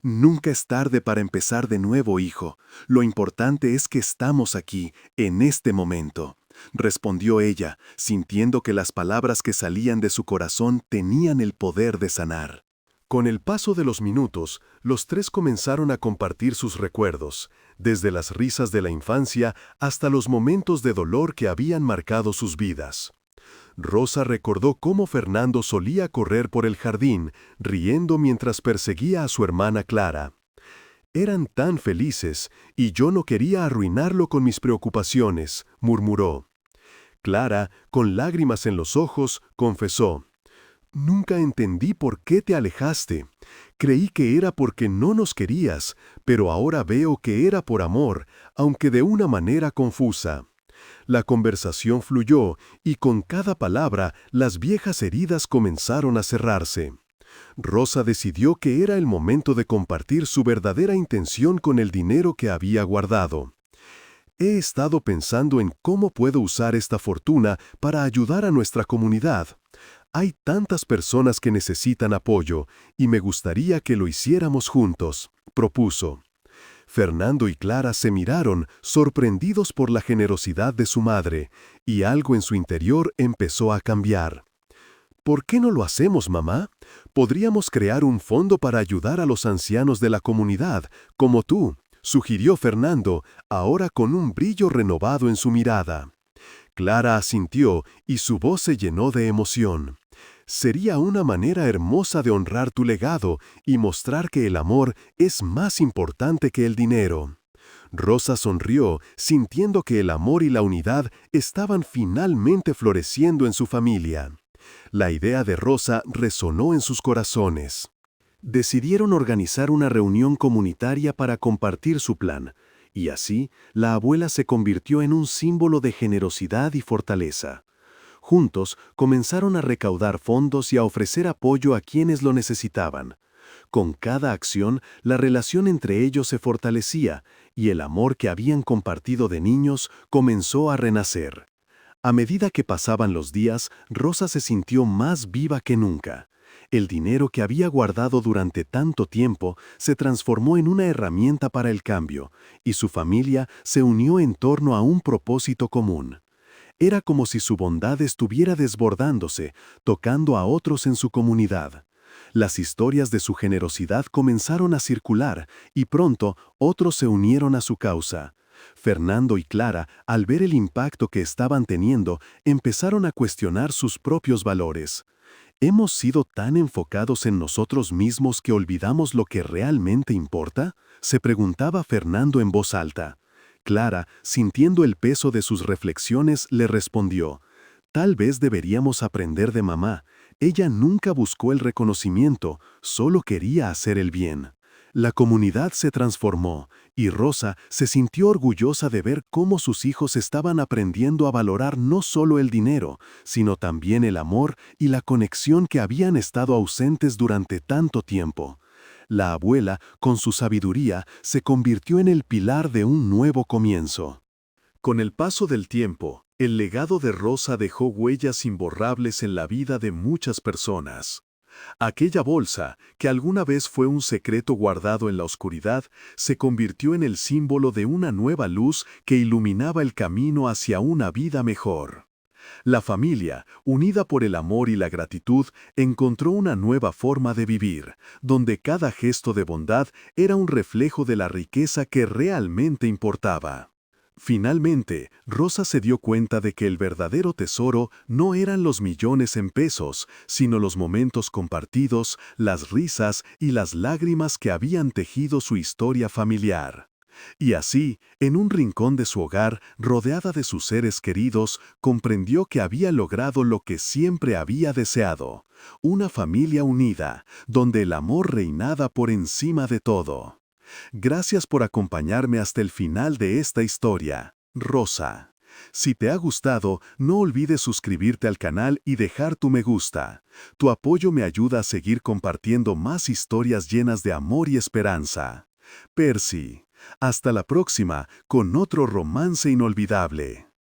Nunca es tarde para empezar de nuevo, hijo. Lo importante es que estamos aquí, en este momento, respondió ella, sintiendo que las palabras que salían de su corazón tenían el poder de sanar. Con el paso de los minutos, los tres comenzaron a compartir sus recuerdos, desde las risas de la infancia hasta los momentos de dolor que habían marcado sus vidas. Rosa recordó cómo Fernando solía correr por el jardín, riendo mientras perseguía a su hermana Clara. Eran tan felices, y yo no quería arruinarlo con mis preocupaciones, murmuró. Clara, con lágrimas en los ojos, confesó: «Nunca entendí por qué te alejaste. Creí que era porque no nos querías, pero ahora veo que era por amor, aunque de una manera confusa». La conversación fluyó, y con cada palabra las viejas heridas comenzaron a cerrarse. Rosa decidió que era el momento de compartir su verdadera intención con el dinero que había guardado. «He estado pensando en cómo puedo usar esta fortuna para ayudar a nuestra comunidad. Hay tantas personas que necesitan apoyo, y me gustaría que lo hiciéramos juntos», propuso. Fernando y Clara se miraron, sorprendidos por la generosidad de su madre, y algo en su interior empezó a cambiar. «¿Por qué no lo hacemos, mamá? Podríamos crear un fondo para ayudar a los ancianos de la comunidad, como tú», sugirió Fernando, ahora con un brillo renovado en su mirada. Clara asintió y su voz se llenó de emoción. «Sería una manera hermosa de honrar tu legado y mostrar que el amor es más importante que el dinero». Rosa sonrió, sintiendo que el amor y la unidad estaban finalmente floreciendo en su familia. La idea de Rosa resonó en sus corazones. Decidieron organizar una reunión comunitaria para compartir su plan, y así la abuela se convirtió en un símbolo de generosidad y fortaleza. Juntos comenzaron a recaudar fondos y a ofrecer apoyo a quienes lo necesitaban. Con cada acción, la relación entre ellos se fortalecía, y el amor que habían compartido de niños comenzó a renacer. A medida que pasaban los días, Rosa se sintió más viva que nunca. El dinero que había guardado durante tanto tiempo se transformó en una herramienta para el cambio, y su familia se unió en torno a un propósito común. Era como si su bondad estuviera desbordándose, tocando a otros en su comunidad. Las historias de su generosidad comenzaron a circular, y pronto otros se unieron a su causa. Fernando y Clara, al ver el impacto que estaban teniendo, empezaron a cuestionar sus propios valores. ¿Hemos sido tan enfocados en nosotros mismos que olvidamos lo que realmente importa? Se preguntaba Fernando en voz alta. Clara, sintiendo el peso de sus reflexiones, le respondió: «Tal vez deberíamos aprender de mamá. Ella nunca buscó el reconocimiento, solo quería hacer el bien». La comunidad se transformó, y Rosa se sintió orgullosa de ver cómo sus hijos estaban aprendiendo a valorar no solo el dinero, sino también el amor y la conexión que habían estado ausentes durante tanto tiempo. La abuela, con su sabiduría, se convirtió en el pilar de un nuevo comienzo. Con el paso del tiempo, el legado de Rosa dejó huellas imborrables en la vida de muchas personas. Aquella bolsa, que alguna vez fue un secreto guardado en la oscuridad, se convirtió en el símbolo de una nueva luz que iluminaba el camino hacia una vida mejor. La familia, unida por el amor y la gratitud, encontró una nueva forma de vivir, donde cada gesto de bondad era un reflejo de la riqueza que realmente importaba. Finalmente, Rosa se dio cuenta de que el verdadero tesoro no eran los millones en pesos, sino los momentos compartidos, las risas y las lágrimas que habían tejido su historia familiar. Y así, en un rincón de su hogar, rodeada de sus seres queridos, comprendió que había logrado lo que siempre había deseado: una familia unida, donde el amor reinaba por encima de todo. Gracias por acompañarme hasta el final de esta historia, Rosa. Si te ha gustado, no olvides suscribirte al canal y dejar tu me gusta. Tu apoyo me ayuda a seguir compartiendo más historias llenas de amor y esperanza. Percy. Hasta la próxima, con otro romance inolvidable.